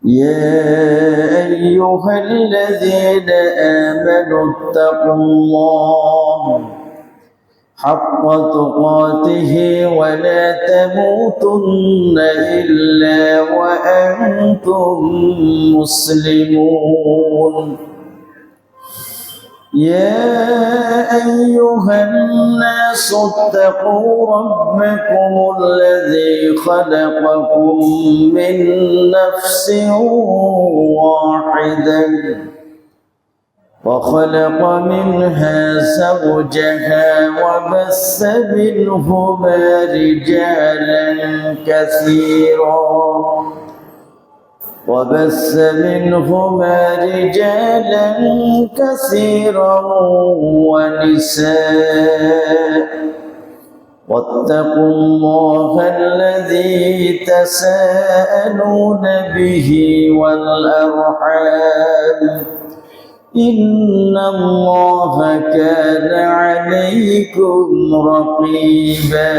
يا أيها الذين آمنوا اتقوا الله حق تقاته ولا تموتن إلا وأنتم مسلمون يا أيها الناس اتقوا ربكم الذي خلقكم من نفس واحدة وخلق منها زوجها وبث منهما رجالا كثيرا ونساء واتقوا الله الذي تساءلون به والأرحام إن الله كان عليكم رقيبا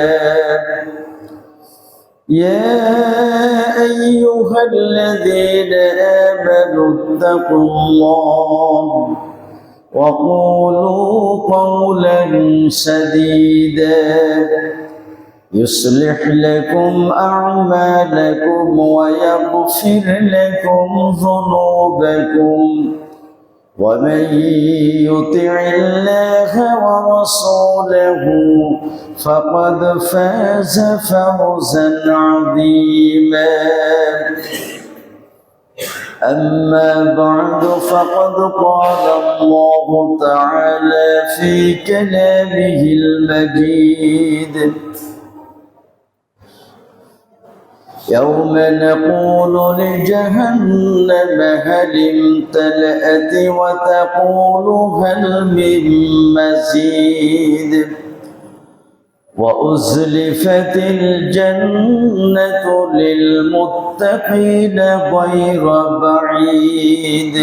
يا أيها الذين آمنوا اتقوا الله وقولوا قولا سديدا يصلح لكم أعمالكم ويغفر لكم ذنوبكم ومن يطع الله ورسوله فقد فاز فوزا عظيما أما بعد فقد قال الله تعالى في كلامه المجيد يوم نقول لجهنم هل امتلأت وتقول هل من مزيد وأزلفت الجنة للمتقين غير بعيد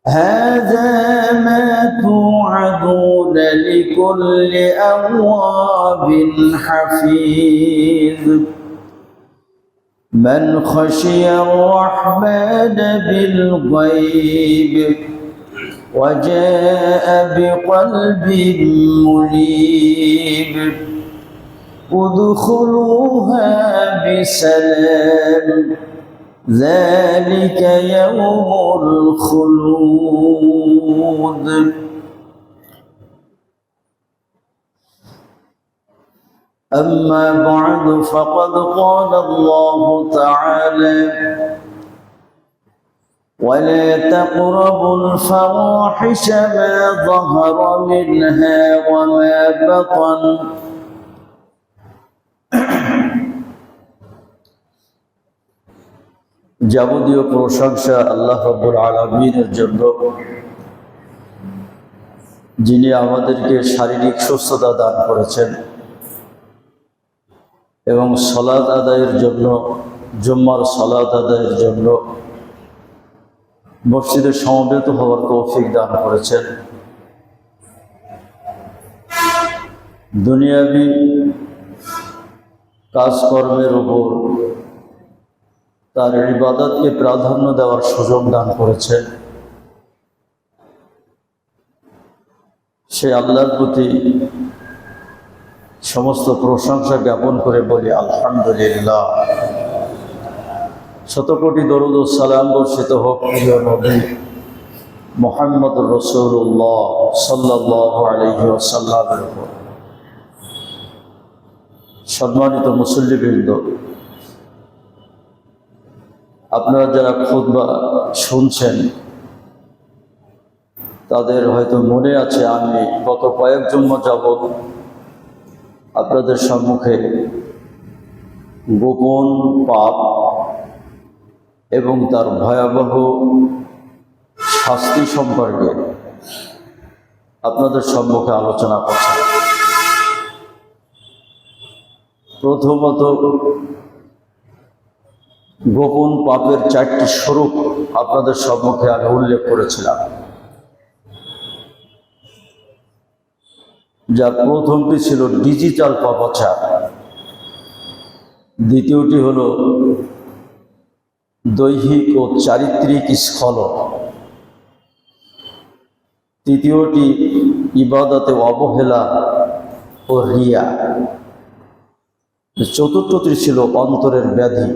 هذا ما توعدون لكل أواب حفيظ من خشي الرحمن بالغيب وجاء بقلب منيب ادخلوها بسلام ذلك يوم الخلود أما بعد فقد قال الله تعالى ولا تقربوا الفواحش ما ظهر منها وما بطن যাবতীয় প্রশংসা আল্লাহ রাব্বুল আলামিনের জন্য, যিনি আমাদেরকে শারীরিক সুস্থতা দান করেছেন এবং সালাত আদায়ের জন্য, জুম্মার সালাত আদায়ের জন্য মসজিদে সমবেত হওয়ার তৌফিক দান করেছেন। দুনিয়াবি কাজকর্মের উপর তার ইবাদতকে প্রাধান্য দেওয়ার সুযোগ দান করেছেন। সে আল্লাহর প্রতি সমস্ত প্রশংসা জ্ঞাপন করে বলি আলহামদুলিল্লাহ। শতকোটি দরুদ ও সালাম বর্ষিত হোক প্রিয় নবী মুহাম্মদুর রাসূলুল্লাহ সাল্লাল্লাহু আলাইহি ওয়াসাল্লামের উপর। সম্মানিত মুসল্লিবৃন্দ, আপনারা যারা খুতবা শুনছেন তাদের হয়তো মনে আছে আমি গত কয়েক জুম্মা যাবৎ আপনাদের সম্মুখে গোপন পাপ এবং তার ভয়াবহ শাস্তি সম্পর্কে আপনাদের সম্মুখে আলোচনা করছি। প্রথমত, গোপন পাপের 4টি স্বরূপ আপনাদের সম্মুখে আমি উল্লেখ করেছিলাম, যার প্রথমটি ছিল ডিজিটাল পাপাচার, দ্বিতীয়টি হলো দৈহিক ও চারিত্রিক স্খলন, তৃতীয়টি ইবাদতে অবহেলা ও রিয়া, চতুর্থটি ছিল অন্তরের ব্যাধি।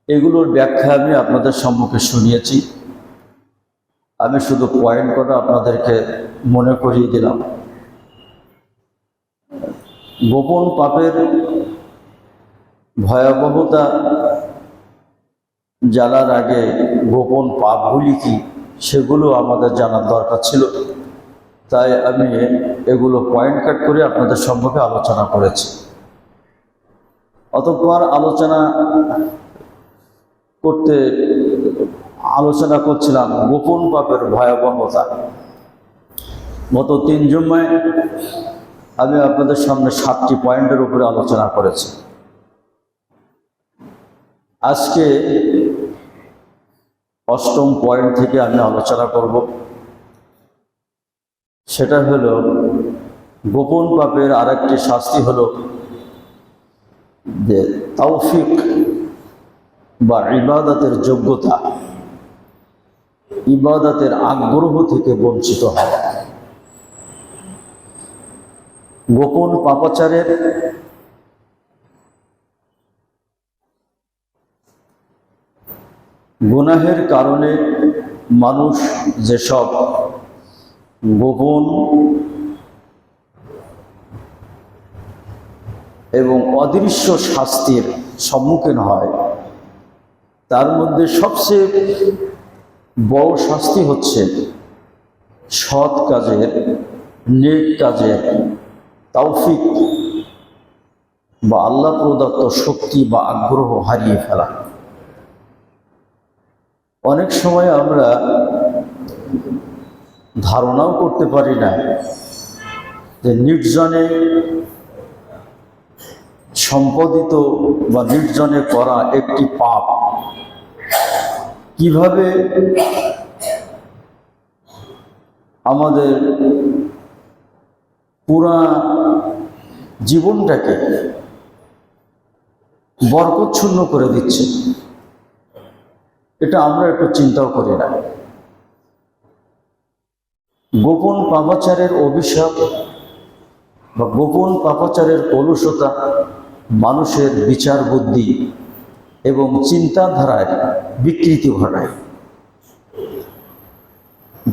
এগুলোর ব্যাখ্যা আমি আপনাদের সম্মুখে শুনিয়েছি। আমি শুধু পয়েন্ট করে আপনাদেরকে মনে করিয়ে দিলাম। গোপন পাপের ভয়াবহতা জানার আগে গোপন পাপগুলি কি সেগুলো আমাদের জানার দরকার ছিল। তাই আমি এগুলো পয়েন্ট কাট করে আপনাদের সম্পর্কে আলোচনা করেছি। অতঃপর আলোচনা করছিলাম গোপন পাপের ভয়াবহতা। গত 3 জুম্মায় আমি আপনাদের সামনে 7টি পয়েন্টের উপরে আলোচনা করেছি। আজকে 8ম পয়েন্ট থেকে আমি আলোচনা করব। সেটা হলো গোপন পাপের আরেকটি শাস্তি হলো যে তৌফিক বা ইবাদতের যোগ্যতা, ইবাদতের আগ্রহ থেকে বঞ্চিত হওয়া। গোপন পাপাচারের গুনাহের কারণে মানুষ যেসব গোপন এবং অদৃশ্য শাস্তির সম্মুখীন হয়, তার মধ্যে সবচেয়ে বড় শাস্তি হচ্ছে সৎ কাজের, নেক কাজের তৌফিক বা আল্লাহ প্রদত্ত শক্তি বা আগ্রহ হারিয়ে ফেলা। অনেক সময় আমরা ধারণাও করতে পারি না যে নির্জনে সম্পাদিত বা নির্জনে করা একটি পাপ কিভাবে আমাদের পুরা জীবনটাকে বরকতশূন্য করে দিচ্ছে। এটা আমরা একটু চিন্তাও করি না। গোপন পাপাচারের অভিশাপ বা গোপন পাপাচারের কলুষতা মানুষের বিচার বুদ্ধি এবং চিন্তাধারায় বিকৃতি ঘটায়।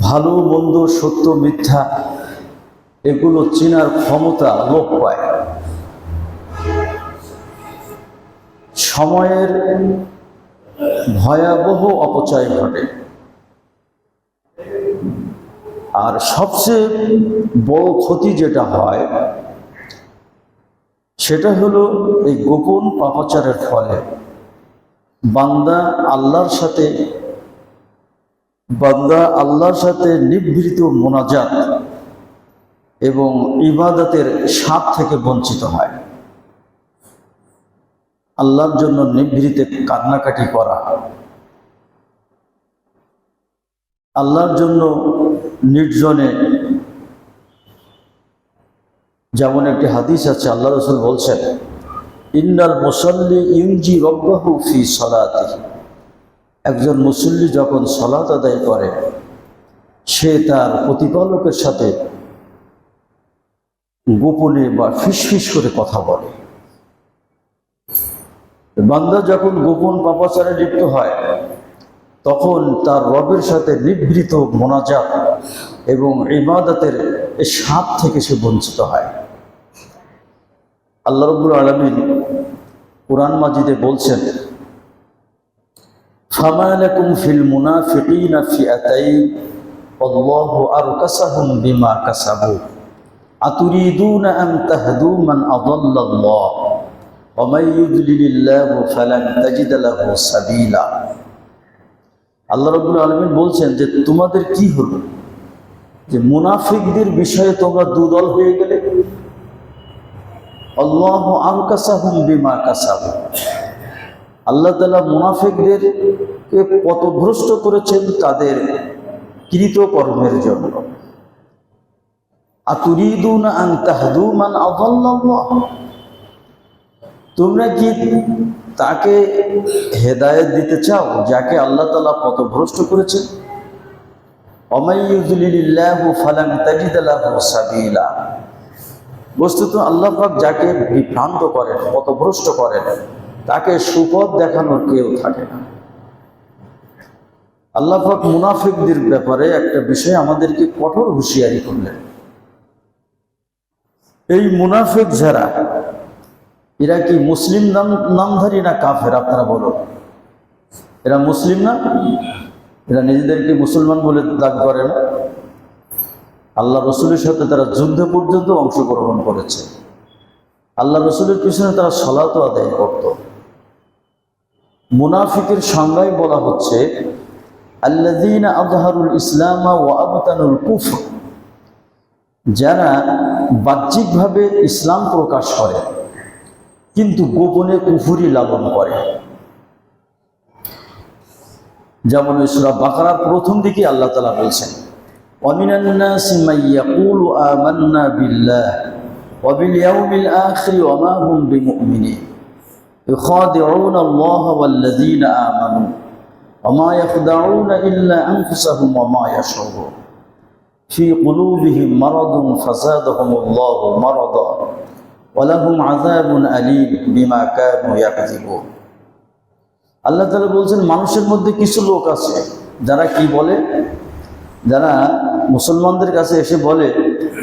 ভালো মন্দ, সত্য মিথ্যা এগুলো চেনার ক্ষমতা লোপ পায়। সময়ের ভয়াবহ অপচয় ঘটে। আর সবচেয়ে বড় ক্ষতি যেটা হয় সেটা হলো এই গোপন পাপাচারের ফলে বান্দা আল্লাহর সাথে নিভৃত মোনাজাত এবং ইবাদতের স্বাদ থেকে বঞ্চিত হয়। আল্লাহর জন্য নিভৃতে কান্নাকাটি করা, আল্লাহর জন্য নির্জনে, যেমন একটি হাদিস আছে, আল্লাহ রাসূল বলছেন, ইন্নাল মুসাল্লি ইউনজি রব্বাহু ফি সালাতিহি। একজন মুসল্লি যখন সালাত আদায় করে সে তার প্রতিপালকের সাথে গোপনে বা ফিসফিস করে কথা বলে। বান্দা যখন গোপন পাপাচারে লিপ্ত হয় তখন তার রবের সাথে নিভৃত মোনাজাত এবং ইবাদতের এই স্বাদ থেকে সে বঞ্চিত হয়। আল্লাহ রাব্বুল আলামিন কুরআন মাজিদে বলছেন, ফামা লাকুম ফিল মুনাফিকিনা ফিআতাইন আল্লাহু আরকাসাহুম বিমা কাসাবু আতুরিদুনা আন তাহদু মান আযাল্লাল্লাহ ওয়া মান ইউদ্লিলিল্লাহু ফালান তাজিদ লাহু সাবিলা। আল্লাহ রাব্বুল আলামিন বলছেন যে তোমাদের কি হলো যে মুনাফিকদের বিষয়ে তোমরা দুদল হয়ে গেলে। আল্লাহু আরকাসাহুম বিমা কাসাবু, আল্লাহ তাআলা মুনাফিকদেরকে পথভ্রষ্ট করেছেন তাদের কৃতকর্মের জন্য। আতুরিদুনা আন তাহদু মান আযাল্লাল্লাহ, তোমরা কি তাকে হেদায়েত দিতে চাও যাকে আল্লাহ তাআলা পথভ্রষ্ট করেছেন? ওমাই ইউযলিলিল্লাহু ফালান তাজিদ লাহু সাবিলা। বস্তুত আল্লাহ পাক যাকে বিভ্রান্ত করেন, পথভ্রষ্ট করেন, তাকে সুপথ দেখানোর কেউ থাকে না। আল্লাহ পাক মুনাফিকদের ব্যাপারে একটা বিষয় আমাদেরকে কঠোর হুঁশিয়ারি করলেন। এই মুনাফিক যারা, এরা কি মুসলিম নামধারী না কাফের? আপনারা বলুন, এরা মুসলিম না? এরা নিজেদেরকে মুসলমান বলে দাবি করে না? আল্লাহ রসুলের সাথে তারা যুদ্ধ পর্যন্ত অংশগ্রহণ করেছে, আল্লাহ রসুলের পিছনে তারা সালাতও আদায় করত। মুনাফিকের সংজ্ঞায় বলা হচ্ছে আল্লাযীনা আযহারুল ইসলাম ওয়া আবতানুল কুফর, যারা বাহ্যিকভাবে ইসলাম প্রকাশ করে কিন্তু গোপনে কুফরি লালন করে। যেমন সূরা বাকারার প্রথম দিকে আল্লাহ তাআলা বলছেন, ওয়ামিনান নাসি মান ইয়াকুলু আমান্না বিল্লাহি ওয়া বিল ইয়াউমিল আখির ওয়া মা হুম বিমুমিনিন ইখাদিউনা আল্লাহা ওয়াল্লাযীনা আমানু ওয়া মা ইয়াখদাউনা ইল্লা আনফুসাহুম ওয়া মা ইয়াশউরুন ফি কুলুবিহিম মারাদুন ফাযাদাহুমুল্লাহু মারাদা ওয়া লাহুম আযাবুন আলীম বিমা কানু ইয়াকযিবুন। আল্লাহ তাআলা বলছেন, মানুষের মধ্যে কিছু লোক আছে যারা কি বলে, যারা মুসলমানদের কাছে এসে বলে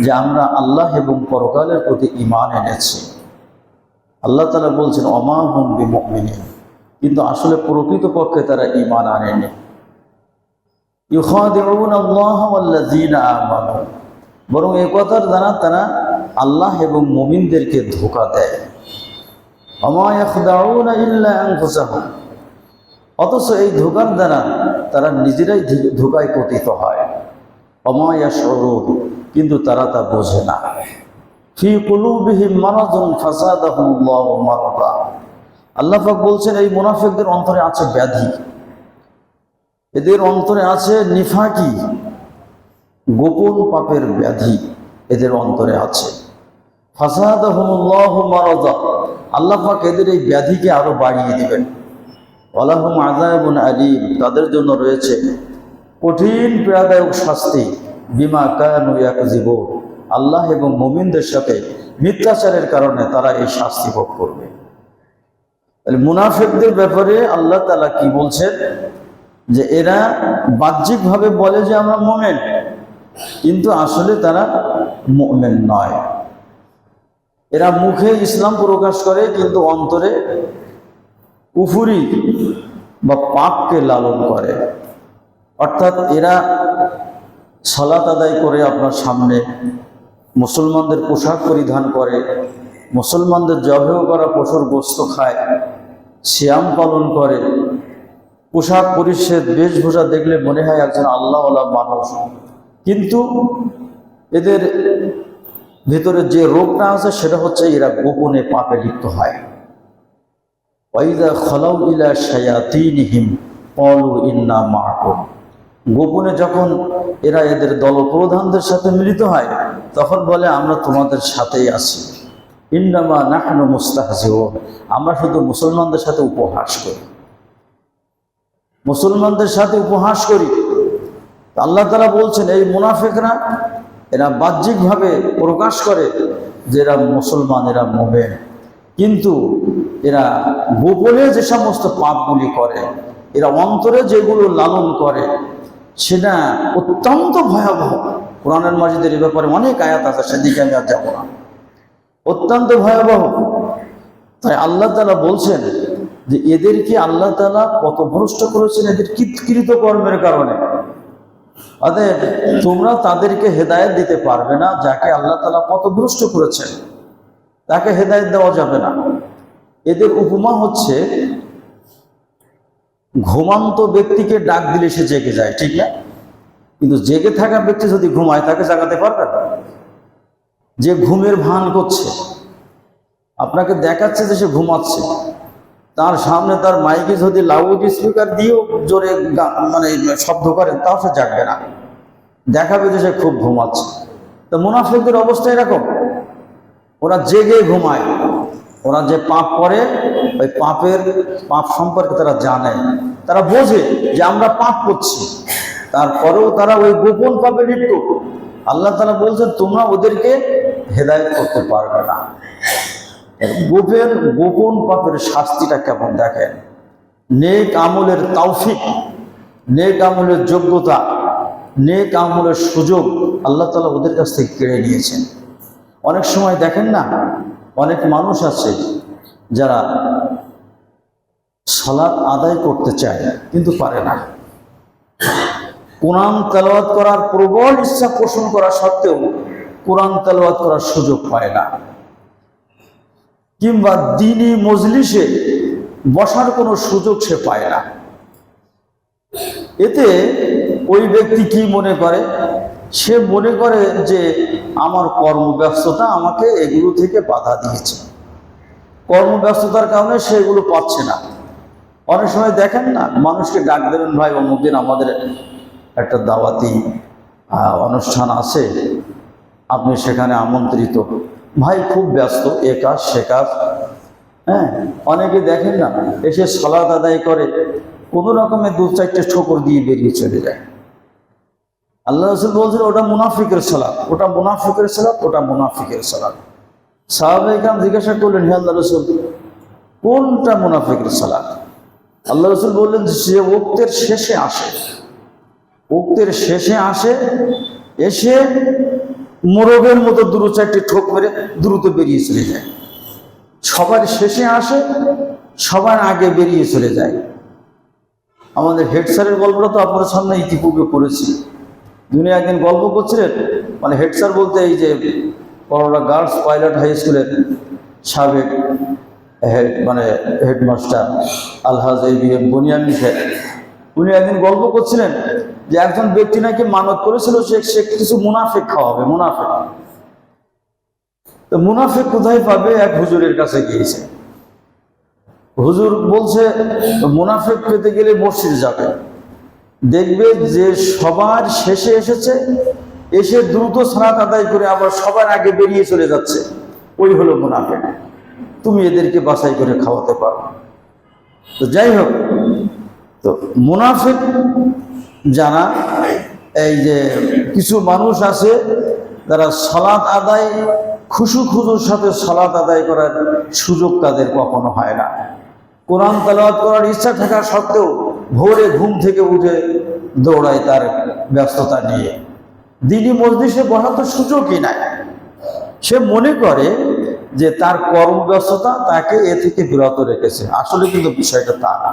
যে আমরা আল্লাহ এবং পরকালের প্রতি ঈমান এনেছি। আল্লাহ তাআলা বলছেন ওমা হুম বিমুমিনিন, কিন্তু আসলে প্রকৃতপক্ষে তারা ঈমান আনেনি। ইউখাদিউনা আল্লাহ ওয়াল্লাযীনা আমানু, বরং এই কথার দ্বারা তারা আল্লাহ এবং মুমিনদেরকে ধোঁকা দেয়। ওমা ইয়াখদাউনা ইল্লা আনফুসাহুম, অথচ এই ধোঁকার দ্বারা তারা নিজেরাই ধোঁকায় পতিত হয়। ওমা ইয়াশউরুন, কিন্তু তারা তা বোঝে না। ফি কুলুবিহিম মারাদুন ফাযাদাহুমুল্লাহু মারাদা, আল্লাহ পাক বলছেন এই মুনাফিকদের অন্তরে আছে ব্যাধি, এদের অন্তরে আছে নিফাকি, গোপন পাপের ব্যাধি এদের অন্তরে আছে। ফাযাদাহুমুল্লাহু মারাদা, আল্লাহ পাক এদের এই ব্যাধিকে আরো বাড়িয়ে দিবেন। ওয়ালাহুম আযাবুন আলীম, তাদের জন্য রয়েছে কঠিন পীড়াদায়ক শাস্তি। বিমা কানু ইয়াকযিবুন, আল্লাহ এবং মুমিনদের সাথে মিথ্যাচারের কারণে তারা এই শাস্তি ভোগ করবে। তাহলে মুনাফিকদের ব্যাপারে আল্লাহ তাআলা কি বলছেন, যে এরা বাহ্যিকভাবে বলে যে আমরা মুমিন, কিন্তু আসলে তারা মুমিন নয়। এরা মুখে ইসলাম প্রকাশ করে কিন্তু অন্তরে কুফরি বা পাপকে লালন করে। অর্থাৎ এরা সালাত আদায় করে আপনার সামনে, মুসলমানদের পোশাক পরিধান করে, মুসলমানদের জবেহ করা পশুর গোস্ত খায়, সিয়াম পালন করে, পোশাক পরিচ্ছদ বেশভূষা দেখলে মনে হয় একজন আল্লাহওয়ালা মানুষ, কিন্তু এদের ভিতরে যে রোগটা আছে সেটা হচ্ছে এরা গোপনে পাপে লিপ্ত হয়। ওয়াইযা খালাউ ইলা শায়াতিনহিম ক্বালু ইন্না মাআকুম, গোপনে যখন এরা এদের দলপ্রধানদের সাথে মিলিত হয় তখন বলে আমরা তোমাদের সাথেই আছি। ইন্নামা নাহনু মুস্তাহজিউন, আমরা শুধু মুসলমানদের সাথে উপহাস করি, মুসলমানদের সাথে উপহাস করি। আল্লাহ তাআলা বলছেন এই মুনাফিকরা এরা বাহ্যিকভাবে প্রকাশ করে যে এরা মুসলমান, এরা মুমিন, কিন্তু এরা গোপনে যে সমস্ত পাপগুলি করে, এরা অন্তরে যেগুলো লালন করে সেটা অত্যন্ত ভয়াবহ। কোরআনের মাজিদের এই ব্যাপারে অনেক আয়াত আছে, সেদিকে আমি আর যাব না, অত্যন্ত ভয়াবহ। তাই আল্লাহ তাআলা বলছেন যে এদেরকে আল্লাহ তাআলা পথভ্রষ্ট করেছেন এদের কৃত কর্মের কারণে। অতএব তোমরা তাদেরকে হেদায়েত দিতে পারবে না, যাকে আল্লাহ তাআলা পথভ্রষ্ট করেছেন তাকে হেদায়েত দেওয়া যাবে না। এদের উপমা হচ্ছে ঘুমান্ত ব্যক্তিকে ডাক দিলে সে জেগে যায়, ঠিক না? কিন্তু জেগে থাকা ব্যক্তি যদি ঘুমায় তাকে জাগাতে পারবে না। যে ঘুমের ভান করছে, আপনাকে দেখাচ্ছে যে সে ঘুমাচ্ছে, তার সামনে তার মাইকে যদি লাউড স্পিকার দিয়েও জোরে মানে শব্দ করেন তাও সে জাগবে না, দেখাবে যে সে খুব ঘুমাচ্ছে। তো মুনাফিকদের অবস্থা এরকম, ওরা জেগে ঘুমায়, ওরা যে পাপ করে ওই পাপ সম্পর্কে তারা জানে, তারা বোঝে যে আমরা পাপ করছি, তারপরেও তারা ওই গোপন পাপে লিপ্ত। আল্লাহ তাআলা বলছেন তোমরা ওদেরকে হেদায়েত করতে পারবে না। গোপন পাপের শাস্তিটা কেমন দেখেন। নেক আমলের তৌফিক, নেক আমলের যোগ্যতা, নেক আমলের সুযোগ আল্লাহ তাআলা ওদের কাছ থেকে কেড়ে নিয়েছেন। অনেক সময় দেখেন না, অনেক মানুষ আছে যারা সালাত আদায় করতে চায় কিন্তু পারে না। কোরআন তেলাওয়াত করার প্রবল ইচ্ছা পোষণ করা সত্ত্বেও কোরআন তেলাওয়াত করার সুযোগ পায় না, কিংবা দ্বীনি মজলিসে বসার কোনো সুযোগ সে পায় না। এতে ওই ব্যক্তি কি মনে করে? সে মনে করে যে আমার কর্মব্যস্ততা আমাকে এগুলো থেকে বাধা দিয়েছে, কর্মব্যস্ততার কারণে সে এগুলো পাচ্ছে না। অনেক সময় দেখেন না, মানুষকে ডাক দেবেন, ভাই অমুক দিন আমাদের একটা দাওয়াতি অনুষ্ঠান আছে, আপনি সেখানে আমন্ত্রিত। ভাই খুব ব্যস্ত, এ কাজ সে কাজ। হ্যাঁ, অনেকে দেখেন না এসে সালাত আদায় করে, কোনো রকমে 2-4টে ঠোকর দিয়ে বেরিয়ে চলে যায়। আল্লাহ রাসূল বলছেন ওটা মুনাফিকের সালাত, ওটা মুনাফিকের সালাত, ওটা মুনাফিকের সালাত। সাহাবায়ে কেরাম জিজ্ঞাসা করলেন, হে আল্লাহ রাসূল কোনটা মুনাফিকের সালাত? আল্লাহ রাসূল বললেন যে সে ওক্তের শেষে আসে, ওক্তের শেষে আসে, এসে মোরগের মতো 2-4টে ঠোক মেরে দ্রুত বেরিয়ে চলে যায়। সবার শেষে আসে, সবার আগে বেরিয়ে চলে যায়। আমাদের হেড স্যারের গল্পটা তো আপনার সামনে ইতিপূর্বে করেছি। দুনিয়া একদিন গল্প করছিলেন, মানে হেড স্যার বলতে এই যে করোনা গার্লস পাইলট হাই স্কুলের সাবেক হেডমাস্টার আলহাজ ABM বুনিয়ামিন সাহেব, উনি একদিন গল্প করছিলেন যে একজন ব্যক্তি নাকি মানত করেছিল সে কিছু মুনাফিক খাওয়াবে। মুনাফিক, তো মুনাফিক কোথায় পাবে? এক হুজুরের কাছে গিয়েছে। হুজুর বলছে মুনাফিক পেতে গেলে মসজিদে যাবে, দেখবে যে সবার শেষে এসেছে, এসে দ্রুত সালাত আদায় করে আবার সবার আগে বেরিয়ে চলে যাচ্ছে, ওই হলো মুনাফিক। তুমি এদেরকে বাছাই করে খাওয়াতে পারো। তো যাই হোক, তো মুনাফিক যারা, এই যে কিছু মানুষ আছে যারা সালাত আদায় খুশুর সাথে সালাত আদায় করার সুযোগ তাদের কখনো হয় না। কোরআন তেলাওয়াত করার ইচ্ছা থাকা সত্ত্বেও ভোরে ঘুম থেকে উঠে দৌড়ায় তার ব্যস্ততা নিয়ে, দ্বীনি মজলিসে বসার তো সুযোগই নাই। সে মনে করে যে তার কর্মব্যস্ততা তাকে এ থেকে বিরত রেখেছে। আসলে কিন্তু বিষয়টা তা না,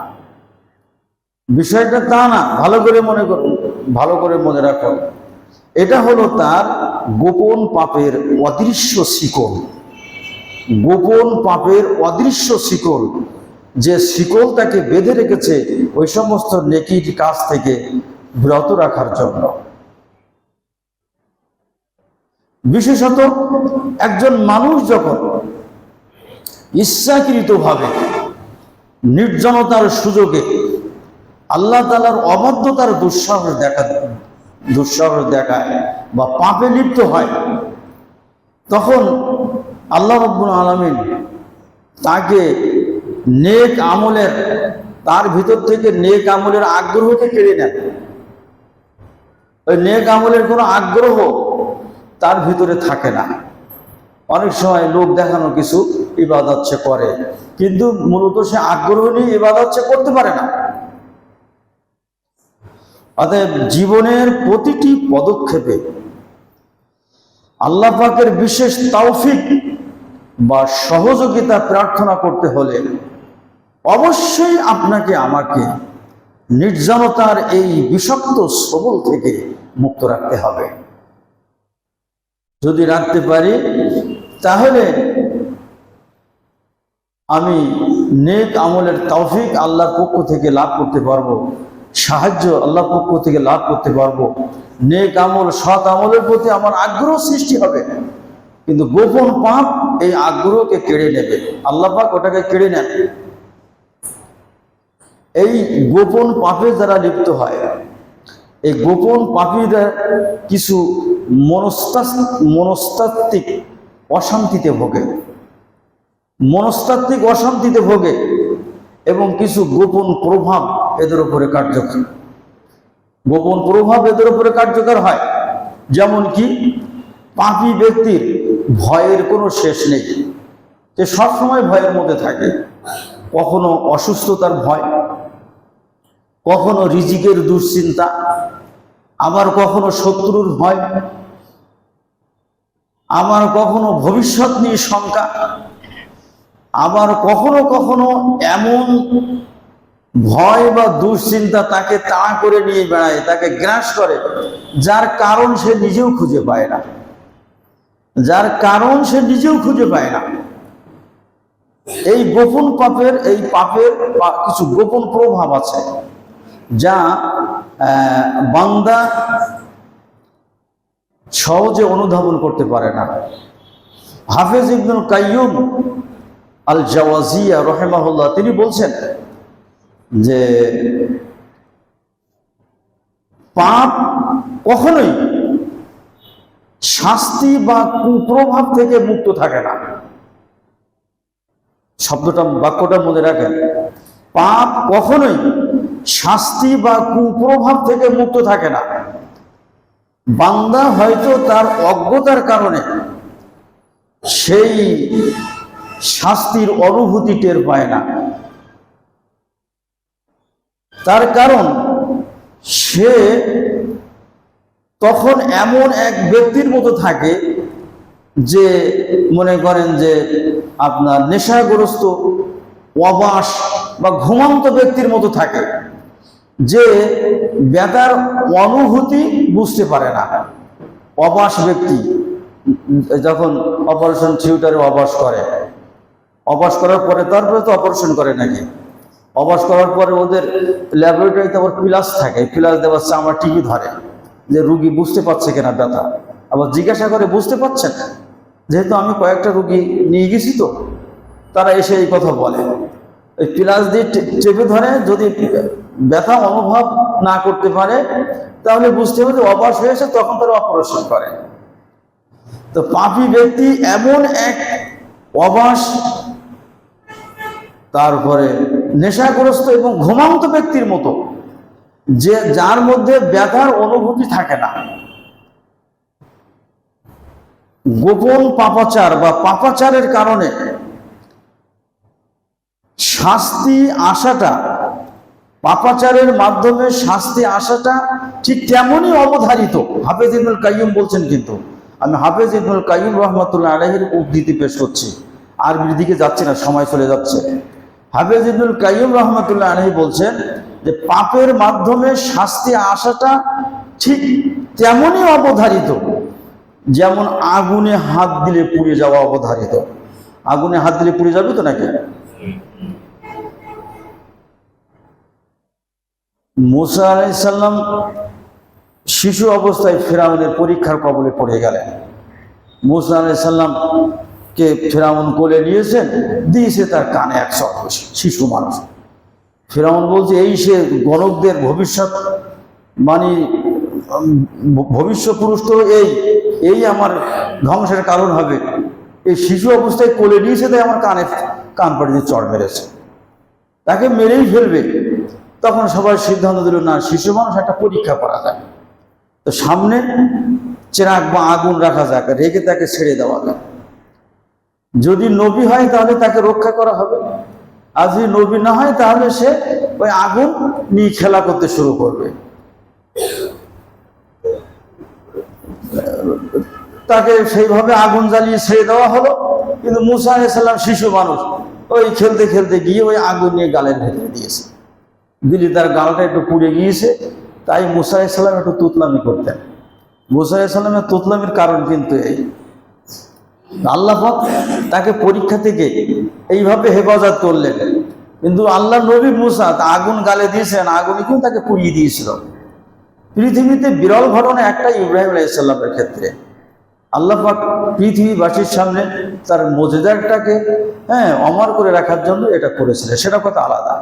বিষয়টা তা না। ভালো করে মনে করো, ভালো করে মনে রাখো, এটা হলো তার গোপন পাপের অদৃশ্য শিকল। গোপন পাপের অদৃশ্য শিকল, যে শিকল তাকে বেঁধে রেখেছে ওই সমস্ত নেকির কাজ থেকে বিরত রাখার জন্য। বিশেষত একজন মানুষ যখন ইচ্ছাকৃতভাবে নির্জনতার সুযোগে আল্লাহ তাআলার অবাধ্যতার দুঃসাহস দেখায় বা পাপে লিপ্ত হয়, তখন আল্লাহ রাব্বুল আলামিন তাকে নেক আমলের, তার ভিতর থেকে নেক আমলের আগ্রহকে কেড়ে নেন। ওই নেক আমলের কোনো আগ্রহ তার ভিতরে থাকে না। অনেক সময় লোক দেখানো কিছু ইবাদত সে করে, কিন্তু মূলত সে আগ্রহ নিয়ে ইবাদত সে করতে পারে না। অতএব জীবনের প্রতিটি পদক্ষেপে আল্লাহ পাকের বিশেষ তৌফিক বা সহযোগিতা প্রার্থনা করতে হলে অবশ্যই আপনাকে আমাকে নির্জনতার এই বিষাক্ত সবল থেকে মুক্ত রাখতে হবে। যদি রাখতে পারি তাহলে আমি নেক আমলের তৌফিক আল্লাহর পক্ষ থেকে লাভ করতে পারবো, সাহায্য আল্লাহর পক্ষ থেকে লাভ করতে পারবো। নেক আমল, সৎ আমলের প্রতি আমার আগ্রহ সৃষ্টি হবে। কিন্তু গোপন পাপ এই আগ্রহকে কেড়ে নেবে, আল্লাহ পাক ওটাকে কেড়ে নেন। এই গোপন পাপে যারা লিপ্ত হয়, এই গোপন পাপীরা কিছু মনস্তাত্ত্বিক অশান্তিতে ভোগে। মনস্তাত্ত্বিক অশান্তিতে ভোগে এবং কিছু গোপন প্রভাব এদের উপরে কার্যকর হয়। যেমন কি পাপী ব্যক্তির ভয়ের কোনো শেষ নেই, যে সবসময় ভয়ের মধ্যে থাকে। কখনো অসুস্থতার ভয়, কখনো রিজিকের দুশ্চিন্তা, আবার কখনো শত্রুর ভয়, আবার কখনো ভবিষ্যৎ নিয়ে শঙ্কা, আবার কখনো কখনো এমন ভয় বা দুশ্চিন্তা তাকে তাড়া করে নিয়ে বেড়ায়, তাকে গ্রাস করে, যার কারণ সে নিজেও খুঁজে পায় না। এই পাপের কিছু গোপন প্রভাব আছে যা বান্দা সহজে অনুধাবন করতে পারে না। হাফেজ ইবনুল কাইয়ুম আল জাওয়াজিয়া রাহিমাহুল্লাহ তিনি বলছেন যে পাপ কখনোই শাস্তি বা কুপ্রভাব থেকে মুক্ত থাকে না। বাক্যটার মধ্যে রাখেন, পাপ কখনোই শাস্তি বা কুপ্রভাব থেকে মুক্ত থাকে না। বান্দা হয়তো তার অজ্ঞতার কারণে সেই শাস্তির অনুভূতি টের পায় না। তার কারণ সে তখন এমন এক ব্যক্তির মতো থাকে যে মনে করেন যে আপনার নেশাগ্রস্ত, অবাস বা ঘুমন্ত ব্যক্তির মতো থাকে, যে ব্যথার অনুভূতি বুঝতে পারে না। অবাস ব্যক্তি যখন অপারেশন থিয়েটারে অবাস করার পরে তারপরে তো অপারেশন করে নাকি, অবাস করার পরে ওদের ল্যাবরেটরিতে আবার প্লাস থাকে, প্লাস দেওয়ার চামড়া টিভি ধরে যে রুগী বুঝতে পারছে কিনা ব্যথা, আবার জিজ্ঞাসা করে বুঝতে পারছেন, যেহেতু আমি কয়েকটা রুগী নিয়ে গেছি তো তারা এসে এই কথা বলে। এই প্লাস দিয়ে চেপে ধরে, যদি ব্যথা অনুভব না করতে পারে তাহলে বুঝতে হবে যে অবাস হয়েছে, তখন তারা অপারেশন করে। তো পাপী ব্যক্তি এমন এক অবাস, তারপরে নেশাগ্রস্ত এবং ঘুমান্ত ব্যক্তির মতো, যে যার মধ্যে ব্যথার অনুভূতি থাকে না। গোপন পাপাচার বা পাপাচারের কারণে শাস্তি আসাটা, পাপাচারের মাধ্যমে শাস্তি আসাটা ঠিক তেমনই অবধারিত। হাফেজ ইবনুল কাইয়ুম বলছেন, কিন্তু আমি হাফেজ ইবনুল কাইয়ুম রহমাতুল্লাহ আলাইহির উদ্ধৃতি পেশ করছি, আরবির দিকে যাচ্ছি না, সময় চলে যাচ্ছে। হাফেজ ইবনুল কাইয়ুম রহমাতুল্লাহ আলাইহি বলছেন যে পাপের মাধ্যমে শাস্তি আসাটা ঠিক তেমনই অবধারিত যেমন আগুনে হাত দিলে পুড়ে যাওয়া অবধারিত। আগুনে হাত দিলে পুড়ে যাবে তো নাকি? মুসা আলাইহিস সালাম শিশু অবস্থায় ফিরআউনের পরীক্ষার কবলে পড়ে গেলেন। মুসা আলাইহিস সালামকে ফিরআউন কোলে নিয়েছেন, দিয়েছে তার কানে এক চড়, শিশু মানুষ। ফিরআউন বলছে, এই সে গণকদের ভবিষ্যৎ মানে ভবিষ্যৎ পুরুষ তো এই আমার ধ্বংসের কারণ হবে। এই শিশু অবস্থায় কোলে নিয়েছে, তাই আমার কান পাড়ি দিয়ে চড় মেরেছে, তাকে মেরেই ফেলবে। তখন সবাই সিদ্ধান্ত দিল, না, শিশু মানুষ, একটা পরীক্ষা করা যায়। তো সামনে চিরাগ বা আগুন রাখা যাক, রেখে তাকে ছেড়ে দেওয়া যাক। যদি নবী হয় তাহলে তাকে রক্ষা করা হবে, আর যদি নবী না হয় তাহলে সে ওই আগুন নিয়ে খেলা করতে শুরু করবে। তাকে সেইভাবে আগুন জ্বালিয়ে ছেড়ে দেওয়া হলো। কিন্তু মুসা আলাইহিস সালাম শিশু মানুষ, ওই খেলতে খেলতে গিয়ে ওই আগুন নিয়ে গালের ভেতরে দিয়েছে, দিলে তার গালটা একটু পুড়ে গিয়েছে। তাই মুসা আলাইহিস সালাম একটু তুতলামি করতেন। মুসা আলাইহিস সালামের তুতলামির কারণ কিন্তু এই, আল্লাহ পাক তাকে পরীক্ষা থেকে এইভাবে হেফাজত করলেন। কিন্তু আল্লাহ নবী মুসা তা আগুন গালে দিয়েছেন, আগুনই কিন্তু তাকে পুড়িয়ে দিয়েছিল। পৃথিবীতে বিরল ঘটনা একটাই, ইব্রাহিম আলাইহিস সালামের ক্ষেত্রে আল্লাহ পাক পৃথিবীবাসীর সামনে তার মর্যাদাটাকে অমর করে রাখার জন্য এটা করেছিলেন, সেটা কথা আলাদা।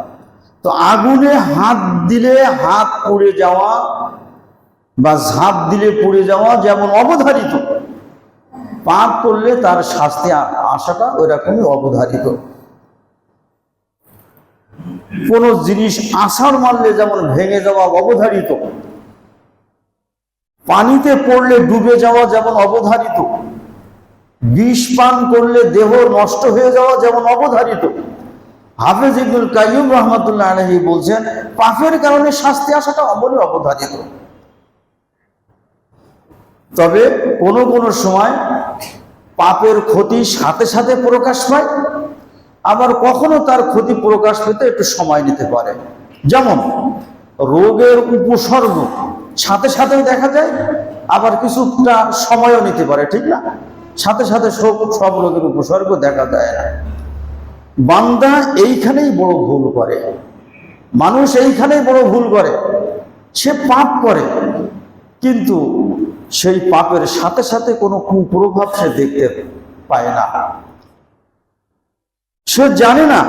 তো আগুনে হাত দিলে হাত পুড়ে যাওয়া বা ঝাঁপ দিলে পুড়ে যাওয়া যেমন অবধারিত, পাপ করলে তার শাস্তি আসাটা ওই রকমই অবধারিত। কোন জিনিস আছাড় মারলে যেমন ভেঙে যাওয়া অবধারিত, পানিতে পড়লে ডুবে যাওয়া যেমন অবধারিত, বিষ পান করলে দেহ নষ্ট হয়ে যাওয়া যেমন অবধারিত, হাফেজ ইবনুল কাইয়্যুম রাহমাতুল্লাহ আলাইহি বলছেন পাপের কারণে শাস্তি আসাটা অমনই অবধারিত। তবে কোনো কোনো সময় পাপের ক্ষতি সাথে সাথে প্রকাশ পায়, আবার কখনো তার ক্ষতি প্রকাশ পেতে একটু সময় নিতে পারে। যেমন রোগের উপসর্গ সাথে সাথে দেখা যায়, আবার কিছুটা সময়ও নিতে পারে, ঠিক না? সাথে সাথে সব রোগের উপসর্গ দেখা যায় না। বান্দা এইখানেই বড় ভুল করে, মানুষ এইখানেই বড় ভুল করে। সে পাপ করে, কিন্তু সেই পাপের সাথে সাথে কোনো কুপ্রভাব সে দেখতে পায় না। সে জানে না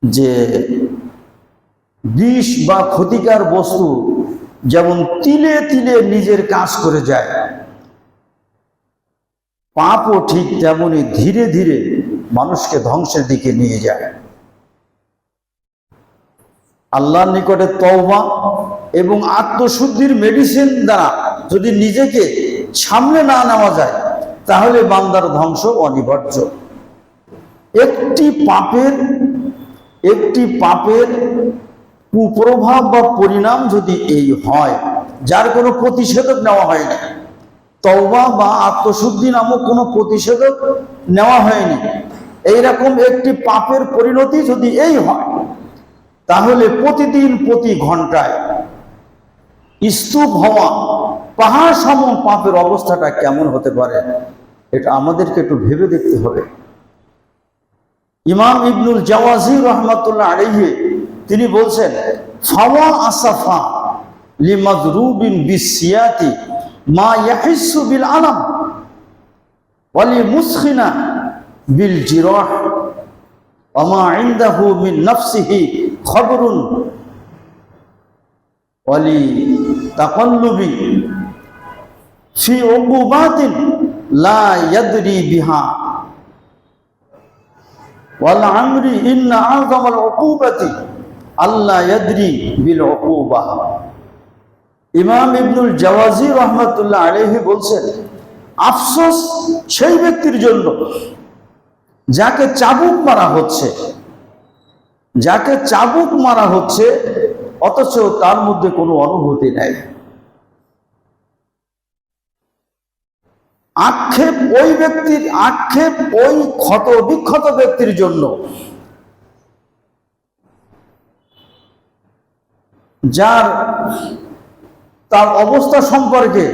যে বিষ বা ক্ষতিকর বস্তু যেমন তিলে তিলে নিজের কাজ করে যায়, পাপও ঠিক তেমনি ধীরে ধীরে মানুষকে ধ্বংসের দিকে নিয়ে যায়। আল্লাহর নিকটে তওবা এবং আত্মশুদ্ধির মেডিসিন দ্বারা যদি নিজেকে সামনে না নেওয়া যায়, তাহলে বান্দার ধ্বংস অনিবার্য। একটি পাপের কুপ্রভাব বা পরিণাম যদি এই হয়, যার কোনো প্রতিষেধক নেওয়া হয়নি, তওবা বা আত্মশুদ্ধি নামক কোনো প্রতিষেধক নেওয়া হয়নি, এইরকম একটি পাপের পরিণতি যদি এই হয়, তাহলে প্রতিদিন প্রতি ঘন্টায় স্তূপ হওয়া পাহাড় সম পাপের অবস্থাটা কেমন হতে পারে, এটা আমাদেরকে একটু ভেবে দেখতে হবে। ইমাম ইবনুল জাওয়াজি রাহমাতুল্লাহ আলাইহি তিনি বলছেন, ফাওয়া আসাফা লিমাদরুবিন বিসিয়াতি মা ইয়াহিসু বিল আলাম ওয়ালি মুসখিনা বিল জিরাহ ওয়া মা ইনদাহু মিন নাফসিহি খবরুন ওয়ালি তাকাল্লুবি ফি উকুবাতিন লা ইয়াদরি বিহা ওয়াল আমরি ইন্না আযমাল উকুবাতি আল্লাহ ইয়াদরি বিল উকুবা। ইমাম ইবনুল জাওয়াজি রাহমাতুল্লাহ আলাইহি বলছেন, আফসোস সেই ব্যক্তির জন্য যাকে চাবুক মারা হচ্ছে অথচ তার মধ্যে কোনো অনুভূতি নাই। আক্ষেপ ওই ক্ষত বিক্ষত ব্যক্তির জন্য যার তার অবস্থা সম্পর্কে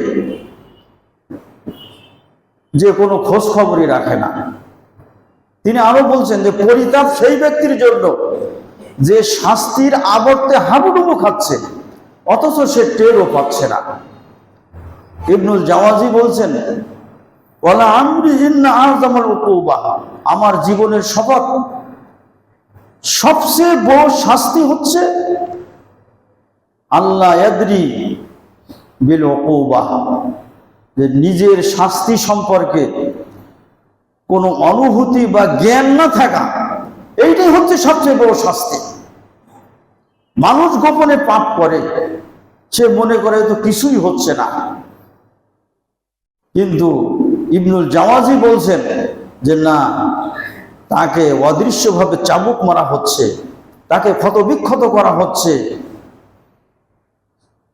যে কোনো খোঁজ খবরই রাখে না। তিনি আরো বলছেন যে পরিতাপ সেই ব্যক্তির জন্য যে শাস্তির আবর্তে হাবুডুবু খাচ্ছে অথচ সে টেরও পাচ্ছে না। ইবনুল জাওয়াজি বলছেন, ওয়ালা আমরি ইন্না আযমাল উকুবা, আমার জীবনের শপথ সবচেয়ে বড় শাস্তি হচ্ছে আল্লাহ ইয়াদরি বিল উকুবা, যে নিজের শাস্তি সম্পর্কে কোনো অনুভূতি বা জ্ঞান না থাকা, এইটাই হচ্ছে সবচেয়ে বড় শাস্তি। মানুষ গোপনে পাপ করে, সে মনে করে তো কিছুই হচ্ছে না, কিন্তু ইবনুল জাওয়াজি বলছেন যে না, তাকে অদৃশ্যভাবে চাবুক মারা হচ্ছে, তাকে ক্ষতবিক্ষত করা হচ্ছে,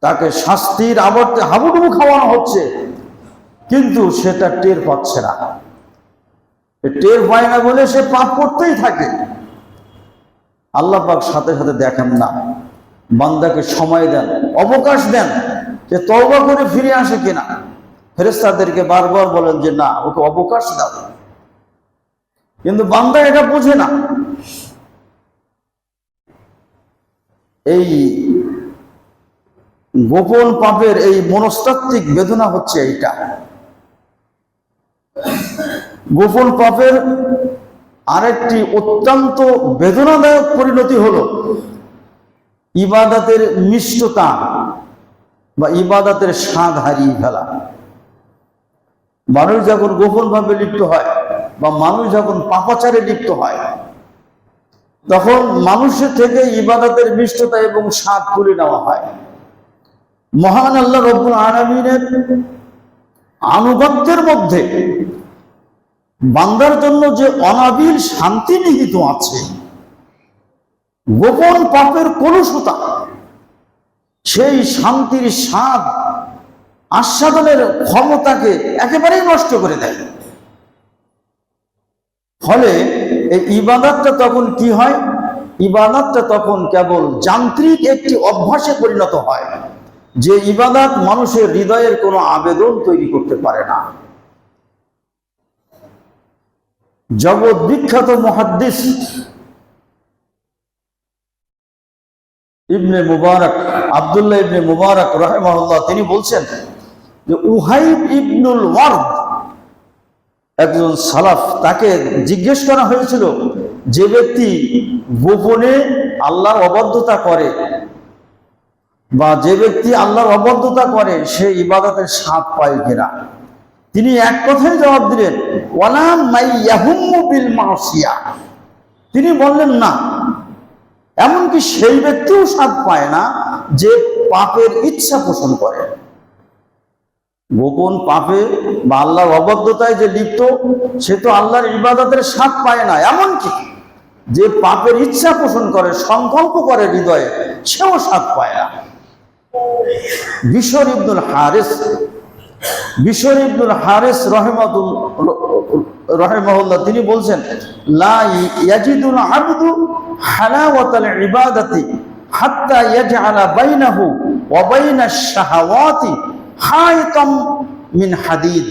তাকে শাস্তির আবর্তে হাবুডুবু খাওয়ানো হচ্ছে, কিন্তু সেটা টের পাচ্ছে না। টের পায় না বলে সে পাপ করতেই থাকে। আল্লাহ পাক সাথে সাথে দেখেন না, বান্দাকে সময় দেন, অবকাশ দেন যে তওবা করে ফিরে আসে কিনা। ফেরেশতাদেরকে বারবার বলেন যে না, ওকে অবকাশ দাও, কিন্তু বান্দা এটা বোঝে না। এই গোপন পাপের এই মনস্তাত্ত্বিক বেদনা হচ্ছে এইটা। গোপন পাপের আরেকটি অত্যন্ত বেদনাদায়ক পরিণতি হলো ইবাদতের মিষ্টতা বা ইবাদতের স্বাদ হারিয়ে ফেলা। মানুষ যখন গোপনভাবে লিপ্ত হয় বা মানুষ যখন পাপাচারে লিপ্ত হয়, তখন মানুষের থেকে ইবাদতের মিষ্টতা এবং স্বাদ তুলে নেওয়া হয়। মহান আল্লাহ রব্বুল আলামিনের আনুগত্যের মধ্যে বান্দার জন্য যে অনাবিল শান্তি নিহিত আছে, গোপন পাপের কলুষতা সেই শান্তির স্বাদ আস্বাদনের ক্ষমতাকে একেবারেই নষ্ট করে দেয়। ফলে এই ইবাদতটা তখন কি হয়? ইবাদতটা তখন কেবল যান্ত্রিক একটি অভ্যাসে পরিণত হয়, যে ইবাদত মানুষের হৃদয়ের কোনো আবেদন তৈরি করতে পারে না। জগৎ বিখ্যাত মুহাদ্দিস ইবনে মুবারক, আব্দুল্লাহ ইবনে মুবারক রাহিমাহুল্লাহ, তিনি বলছেন যে উহাইব ইবনুল ওয়ার্দ একজন সালাফ, তাকে জিজ্ঞেস করা হয়েছিল, যে ব্যক্তি গোপনে আল্লাহর অবাধ্যতা করে বা যে ব্যক্তি আল্লাহর অবাধ্যতা করে সে ইবাদতের স্বাদ পায় কিনা। তিনি এক কথায় জবাব দিলেন, ওয়ালা মাইয়াহুম্মু বিল মাসিয়া। তিনি বললেন, না, এমনকি সেই ব্যক্তিও স্বাদ পায় না যে পাপের ইচ্ছা পোষণ করে। গোপন পাপে বা আল্লাহর অবাধ্যতায় যে লিপ্ত, সে তো আল্লাহর ইবাদতের স্বাদ পায় না। এমনকি যে পাপের ইচ্ছা পোষণ করে, সংকল্প করে হৃদয়ে, সেও স্বাদ পায় না। বিশর ইবনুল হারিস রাহিমাহুল্লাহ তিনি বলছেন, লা ইয়াজিদুল আবদু হালাওয়াতাল ইবাদাতি হাত্তা ইয়াজআলা বাইনাহু ওয়া বাইনাশ শাহাওয়াতি হাইতাম মিন হাদিদ।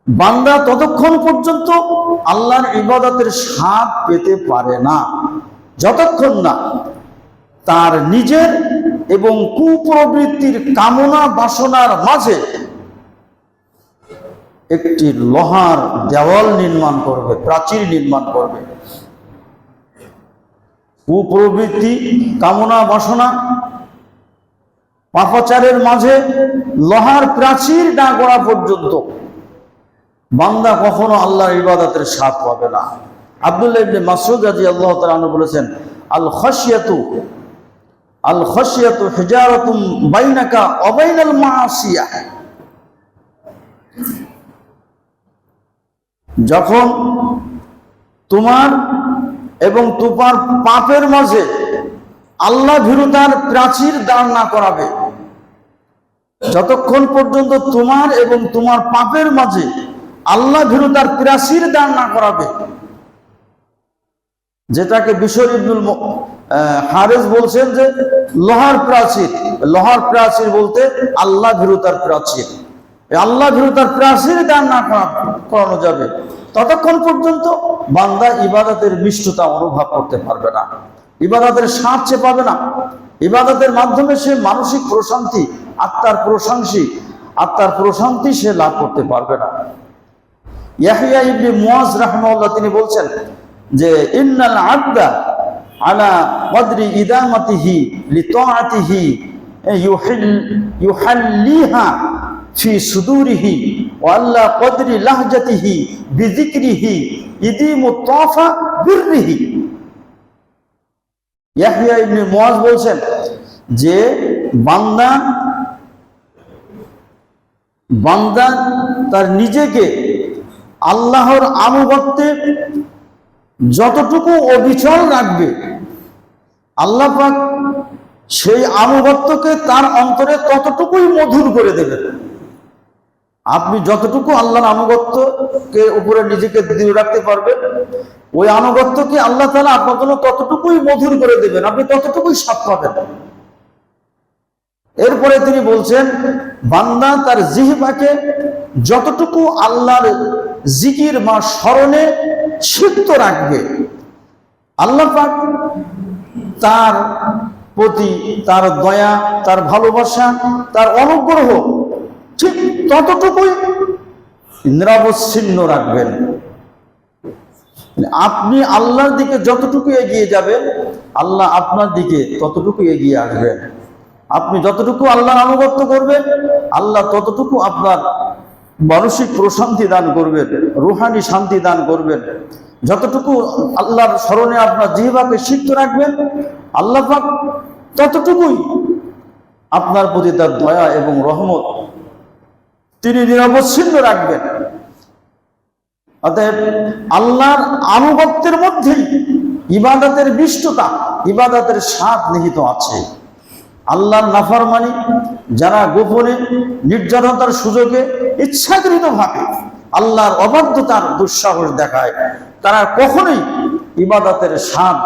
বান্দা ততক্ষণ পর্যন্ত আল্লাহর ইবাদতের স্বাদ পেতে পারে না যতক্ষণ না তার নিজের এবং কুপ্রবৃত্তির কামনা বাসনার মাঝে একটি লোহার দেওয়াল নির্মাণ করবে, প্রাচীর নির্মাণ করবে। কুপ্রবৃত্তি, কামনা বাসনা, পাপাচারের মাঝে লোহার প্রাচীর না গড়া পর্যন্ত বান্দা কখনো আল্লাহর ইবাদতের স্বাদ পাবে না। আব্দুল্লাহ ইবনে মাসউদ রাদিয়াল্লাহু তাআলা আনহু বলেছেন, আল খাশিয়াতু হিজারাতুম বাইনাকা ওয়া বাইনাল মাসিয়া। যখন তোমার এবং তোমার পাপের মাঝে আল্লাহ ভীরুতার প্রাচীর দাঁড় না করাবে, যতক্ষণ পর্যন্ত তোমার এবং তোমার পাপের মাঝে আল্লাহ ভীরুতার প্রাচীর দাঁড় না করাবে, যেটাকে বিশর ইবনুল হারিস বলছেন যে লোহার প্রাচীর। লোহার প্রাচীর বলতে আল্লাহ ভীরুতার প্রাচীর। আল্লাহ ভীরুতার প্রাচীর দাঁড় না করানো যাবে, ততক্ষণ পর্যন্ত বান্দা ইবাদতের মিষ্টতা অনুভব করতে পারবে না, ইবাদতের স্বাদ সে পাবে না। ইবাদতের মাধ্যমে সে মানসিক প্রশান্তি, আত্মার প্রশান্তি সে লাভ করতে পারবে না। ইয়াহইয়া ইবনে মুয়াজ রাহিমাহুল্লাহ তিনি বলছেন যে ইন্নাল আবদা আলা কদরি ইদামাতিহি লিতাআতিহি ইউহাল্লিহা ফি সুদুরিহি ওয়া আল্লা কদরি লাহজাতিহি বিযিকরিহি ইদিমু তাফা বিররিহি। ইয়াহইয়া ইবনে মুয়াজ বলছেন যে বান্দা তার নিজেকে আল্লাহর আনুগত্যে যতটুকু অবিচল রাখবে, আল্লাহ পাক সেই আনুগত্যকে তার অন্তরে ততটুকুই মধুর করে দেবেন। আপনি যতটুকু আল্লাহর আনুগত্যকে উপরে নিজেকে দৃঢ় রাখতে পারবেন, ওই আনুগত্যকে আল্লাহ তাআলা আপনার জন্য ততটুকুই মধুর করে দেবেন, আপনি ততটুকুই স্বাদ পাবেন। এরপরে তিনি বলছেন, বান্দা তার জিহ্বাকে যতটুকু আল্লাহর জিকির বা স্মরণে সিক্ত রাখবে, আল্লাহ পাক তার প্রতি তার দয়া, তার ভালোবাসা, তার অনুগ্রহ ঠিক ততটুকুই নিরবচ্ছিন্ন রাখবেন। আপনি আল্লাহর দিকে যতটুকু এগিয়ে যাবেন, আল্লাহ আপনার দিকে ততটুকু এগিয়ে আসবেন। আপনি যতটুকু আল্লাহর আনুগত্য করবেন, আল্লাহ ততটুকু আপনার মানসিক প্রশান্তি দান করবেন, রুহানি শান্তি দান করবেন। যতটুকু আল্লাহর স্মরণে আপনার জিহ্বাকে সিক্ত রাখবেন, আল্লাহ পাক ততটুকুই আপনার প্রতি তার দয়া এবং রহমত তিনি নিরবচ্ছিন্ন রাখবেন। অতএব আল্লাহর আনুগত্যের মধ্যেই ইবাদতের বিষ্টতা, ইবাদতের স্বাদ নিহিত আছে। আল্লাহর নাফরমানি যারা গোপনে নির্জনতার সুযোগে ইচ্ছাকৃতভাবে আল্লাহর অবাধ্যতার দুঃসাহস দেখায়, তারা কখনোই ইবাদতের স্বাদ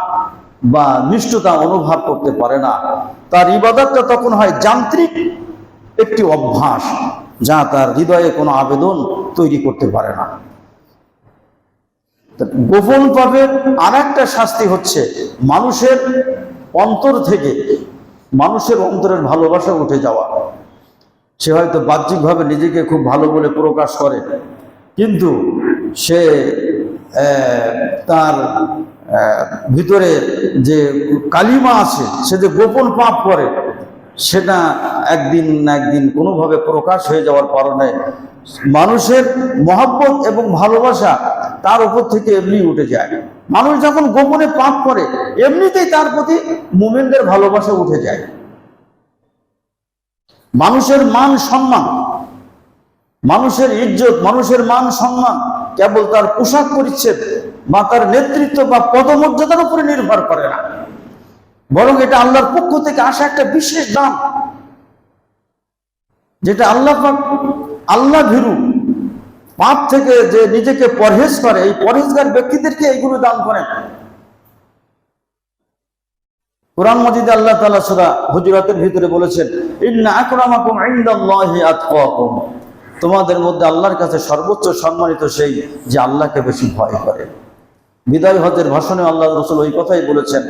বা নিষ্ঠতা অনুভব করতে পারে না। তার ইবাদতটা তখন হয় যান্ত্রিক একটি অভ্যাস, যা তার হৃদয়ে কোনো আবেদন তৈরি করতে পারে না। গোপন পাপের আর একটা শাস্তি হচ্ছে মানুষের অন্তর থেকে মানুষের অন্তরের ভালোবাসা উঠে যাওয়া। সে হয়তো বাহ্যিকভাবে নিজেকে খুব ভালো বলে প্রকাশ করে, কিন্তু সে তার ভিতরে যে কালিমা আছে, সে যে গোপন পাপ করে, সেটা একদিন না একদিন কোনোভাবে প্রকাশ হয়ে যাওয়ার কারণে মানুষের মহব্বত এবং ভালোবাসা তার উপর থেকে এমনি উঠে যায়। মানুষ যখন গোপনে পাপ করে, এমনিতেই তার প্রতি মুমিনদের ভালোবাসা উঠে যায়। মানুষের মান সম্মান, মানুষের ইজ্জত, মানুষের মান সম্মান কেবল তার পোশাক পরিচ্ছদ বা তার নেতৃত্ব বা পদমর্যাদার উপরে নির্ভর করে না, বরং এটা আল্লাহর পক্ষ থেকে আসা একটা বিশেষ দান, যেটা আল্লাহ ভীরু পাপ থেকে যে নিজেকে পরহেজ করে, এই পরহেজগার ব্যক্তিদেরকে এইগুলো দান করেন। কোরআন মাজিদে আল্লাহ তাআলা সূরা হুজুরাতের ভিতরে বলেছেন, ইন্না আকরামাকুম ইনদাল্লাহি আতকাকুম, তোমাদের মধ্যে আল্লাহর কাছে সর্বোচ্চ সম্মানিত সেই যে আল্লাহকে বেশি ভয় করে। বিদায় হজের ভাষণে আল্লাহ রাসূল ওই কথাই বলেছেন।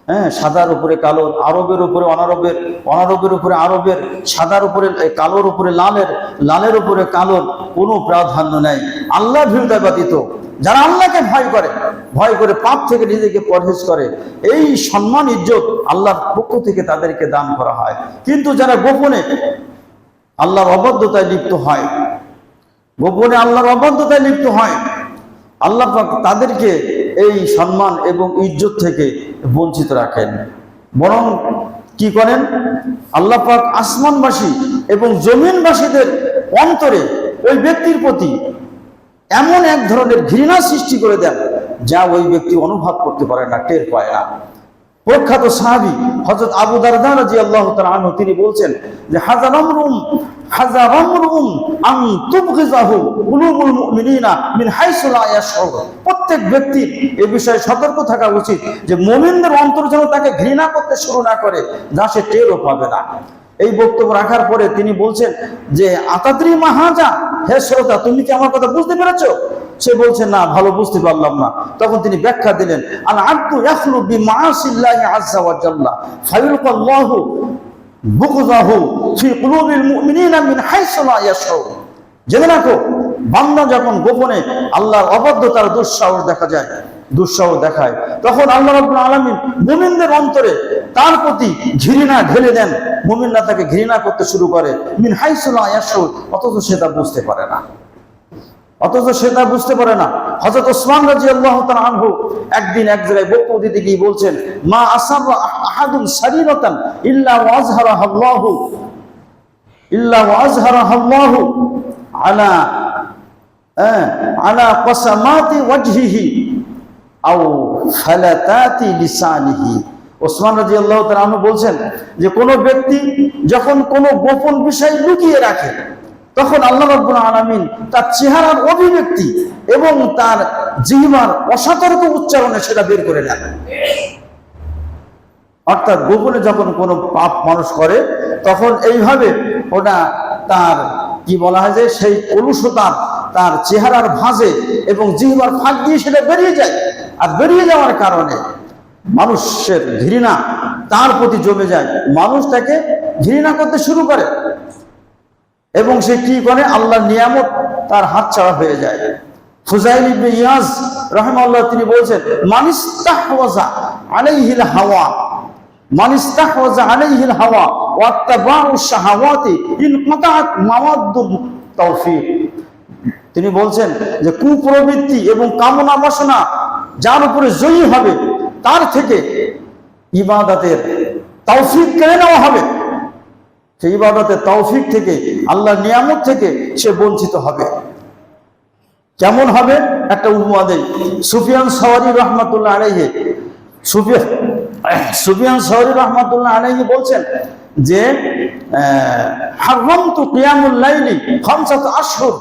হ্যাঁ, সাদার উপরে কালো, আরবের উপরে অনারবের, অনারবের উপরে আরবের, সাদার উপরে কালোর উপরে লালের, লালের উপরে কালোর কোনো প্রাধান্য নেই। আল্লাহ ভীরুতা ব্যতীত যারা আল্লাহকে ভয় করে পাপ থেকে নিজেকে পরহেজ করে, এই সম্মান ইজ্জত আল্লাহর পক্ষ থেকে তাদেরকে দান করা হয়। কিন্তু যারা গোপনে আল্লাহর অবাধ্যতায় লিপ্ত হয়, গোপনে আল্লাহর অবাধ্যতায় লিপ্ত হয়, আল্লাহ পাক তাদেরকে এই সম্মান এবং ইজ্জত থেকে বঞ্চিত রাখেন। বরং কি করেন, আল্লাহ পাক আসমানবাসী এবং জমিনবাসীদের অন্তরে ওই ব্যক্তির প্রতি এমন এক ধরনের ঘৃণা সৃষ্টি করে দেন, যা ওই ব্যক্তি অনুভব করতে পারে না, টের পায় না। প্রখ্যাত সাহাবী হযরত আবু দারদা রাদিয়াল্লাহু তাআলা আনহু তিনি বলছেন যে হাযারামরুম আন তুবগিযাহু কুলুবুল মুমিনিনা মিন হাইসু লা ইয়াশউর। প্রত্যেক ব্যক্তির এই বিষয়ে সতর্ক থাকা উচিত যে মুমিনদের অন্তর যেন তাকে ঘৃণা করতে শুরু না করে, যা সে টেরও পাবে না। এই বক্তব্য রাখার পরে তিনি বলছেন যে আতাদ্রি মাহাজা, হে শ্রোতা, তুমি কি আমার কথা বুঝতে পেরেছো? সে বলছে না, ভালো বুঝতে পারলাম না। তখন তিনি ব্যাখ্যা দিলেন, আল আব্দু ইয়াখলু বিমাআসিল্লাহি আযজা ওয়া জাল্লা ফায়ুলকাল্লাহু বুগযাহু ফি কুলুবিল মুমিনিনা মিন হাইসু লা ইয়াশউর। জেনে রাখো, বান্দা যখন গোপনে আল্লাহর অবাধ্যতার দুঃসাহস দেখায়, তখন আল্লাহ রাব্বুল আলামিন মুমিনদের অন্তরে তার প্রতি ঘৃণা ঢেলে দেন। মুমিনরা তাকে ঘৃণা করতে শুরু করে মিন হাইসু লা ইয়াশউর, অথচ সে তা বুঝতে পারে না। হযরত ওসমান রাদিয়াল্লাহু তাআলা আনহু একদিন এক জায়গায় বক্তব্য দিতে গিয়ে বলছেন, মা আসাররা আহাদুন সারিরাতান ইল্লা ওয়া আযহারাহাল্লাহু আলা কসামাতি ওয়াজহিহি আও ফালাতাতি লিসানিহি। ওসমান রাদিয়াল্লাহু তাআলা আনহু বলছেন যে কোন ব্যক্তি যখন কোনো গোপন বিষয় লুকিয়ে রাখে, তখন আল্লাহ রাব্বুল আলামিন তার চেহারার অভিব্যক্তি এবং তার জিহ্বার অসতর্ক উচ্চারণে সেটা বের করে নেন। অর্থাৎ গোপনে যখন কোনো পাপ মানুষ করে, তখন এইভাবে ওটা তার কি বলা হয় যে সেই কলুষতা তার চেহারার ভাঁজে এবং জিহ্বার ফাঁক দিয়ে সেটা বেরিয়ে যায়। আর বেরিয়ে যাওয়ার কারণে মানুষের ঘৃণা তার প্রতি জমে যায়, মানুষ তাকে ঘৃণা করতে শুরু করে এবং সে কি করে, আল্লাহর নিয়ামত তার হাতছাড়া হয়ে যায়। ফুজাইল ইবনে ইয়াজ রাহিমাহুল্লাহ তিনি বলছেন, মানিস্তাহওয়াজা আলাইহিল হাওয়া ওয়াত্তাবাউশ শাহাওয়াতি ইনকাতাআত মাওয়াদ্দুত তাওফীক। তিনি বলছেন যে কুপ্রবৃত্তি এবং কামনা বাসনা যার উপরে জয়ী হবে তার থেকে ইবাদতের তৌফিক কেড়ে নেওয়া হবে। সেই ইবাদতের তৌফিক থেকে, আল্লাহর নিয়ামত থেকে সে বঞ্চিত হবে। কেমন হবে একটা উপমা দেই। সুফিয়ান সাওরি রাহমাতুল্লাহ আলাইহি, সুফিয়ান সাওরি রাহমাতুল্লাহ আলাইহি বলছেন যে হারামতু কিয়ামুল লাইলি খামসাত আশহুর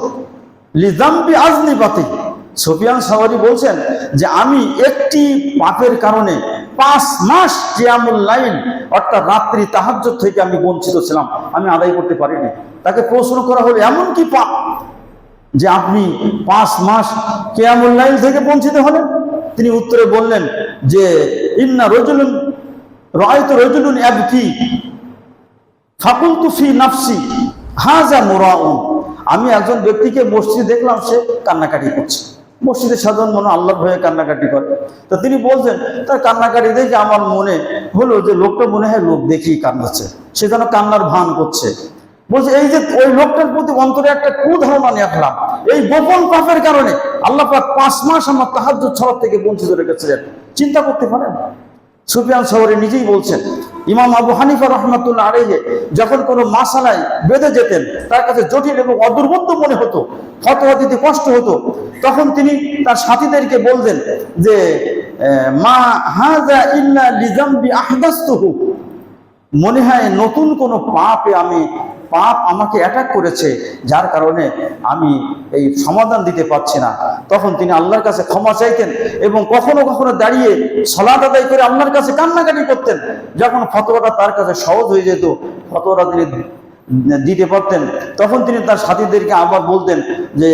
লিযামবি আযনিবাতি। সুফিয়ান সাওরি বলছেন যে আমি একটি পাপের কারণে 5 মাস কিয়ামুল লাইল অর্থাৎ রাত্রি তাহাজ্জুদ থেকে আমি বঞ্চিত ছিলাম, আমি আদায় করতে পারিনি। তাকে প্রশ্ন করা হলো এমন কি পাপ যে আপনি 5 মাস কিয়ামুল লাইল থেকে বঞ্চিত হলেন? তিনি উত্তরে বললেন যে ইন্না রাজুলুন রাআইতু রাজুলুন ইয়াবকি ফাকুলতু ফি নাফসি হাযা মুরাউন। আমি একজন ব্যক্তিকে মসজিদে দেখলাম, সে কান্নাকাটি করছে। মসজিদে সাধারণ মনে আল্লাহর ভয়ে কান্নাকাটি করে। তো তিনি বলছেন তার কান্নাকাটি দেখে আমার মনে হলো যে লোকটা মনে হয় লোক দেখেই কান্নাচ্ছে, সে যেন কান্নার ভান করছে। বলছে এই যে ওই লোকটার প্রতি অন্তরে একটা কুধারণা নিয়ে আসলাম, এই গোপন পাপের কারণে আল্লাহ পাক 5 মাস আমার তাহাজ্জুদ সালাত থেকে বঞ্চিত রেখেছিলেন। চিন্তা করতে পারেন? সুফিয়ান সাওরি নিজেই বলছেন। ইমাম আবু হানিফা রাহমাতুল্লাহ আলাইহি যখন কোনো মাসালায় বেঁধে যেতেন, তার কাছে জটিল এবং অদূরবর্তী মনে হতো, ফতোয়া দিতে কষ্ট হতো, তখন তিনি তার সাথীদেরকে বলতেন যে মা হাযা ইল্লা লিযামবি আহদাসতুহু, মনে হয় নতুন কোনো পাপ আমাকে অ্যাটাক করেছে, যার কারণে আমি এই সমাধান দিতে পারছি না। তখন তিনি আল্লাহর কাছে ক্ষমা চাইতেন এবং কখনো কখনো দাঁড়িয়ে সালাত আদায় করে আল্লাহর কাছে কান্নাকাটি করতেন। যখন ফতোয়াটা তার কাছে সহজ হয়ে যেত, ফতোয়াটা তিনি দিতে পারতেন, তখন তিনি তার সাথীদেরকে আবার বলতেন যে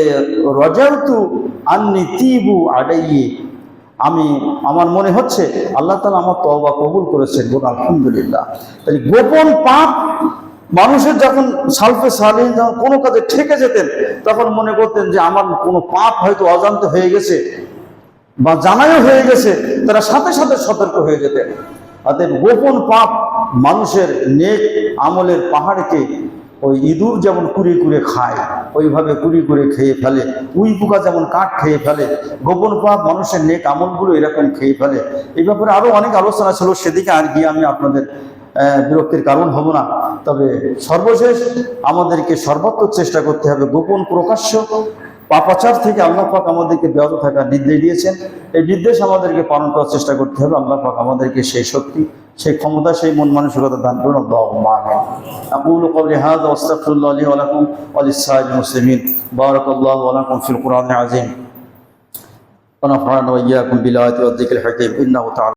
রাজাউতু আন্নি তিবু আলাইহি, আমার মনে হচ্ছে আল্লাহ তাআলা আমার তওবা কবুল করেছেন, বলুন আলহামদুলিল্লাহ। তাই গোপন পাপ মানুষের যখন সালফে সালিহিন যখন কোনো কাজে ঠেকে যেতেন, তখন মনে করতেন যে আমার কোনো পাপ হয়তো অজান্তে হয়ে গেছে বা জানাইও হয়ে গেছে, তারা সাথে সাথে সতর্ক হয়ে যেতেন। অতএব গোপন পাপ মানুষের নেক আমলের পাহাড়কে ওই ইঁদুর যেমন কুড়ে কুড়ে খায়, ওইভাবে কুড়ি করে খেয়ে ফেলে। উই পোকা যেমন কাঠ খেয়ে ফেলে, গোপন পাপ মানুষের নেক আমলগুলো এরকম খেয়ে ফেলে। এই ব্যাপারে আরো অনেক আলোচনা ছিল, সেদিকে আর গিয়ে আমি আপনাদের বিরক্তির কারণ হব না। তবে সর্বশেষ আমাদেরকে সর্বাত্মক চেষ্টা করতে হবে গোপন প্রকাশ্য পাপাচার থেকে আল্লাহ পাক আমাদেরকে বিরত থাকার নির্দেশ দিয়েছেন। এই নির্দেশ আমাদেরকে পালন করার চেষ্টা করতে হবে। আল্লাহ পাক আমাদেরকে সেই শক্তি, সেই ক্ষমতা, সেই মন মানসিকতা দান করুন। আল্লাহুম্মা আমিন। আকুলু কওলি হাযা ওয়া আস্তাগফিরুল্লাহ লি ওয়া লাকুম ওয়া লিস-সাইরিল মুসলিমিন। বারাকাল্লাহু লাকুম ফিল কুরআনিল আযীম ওয়া নাফা'না ওয়া ইয়্যাকুম বিল আয়াতি ওয়াদ-যিকরিল হাকীম। ইন্নাহু তাআলা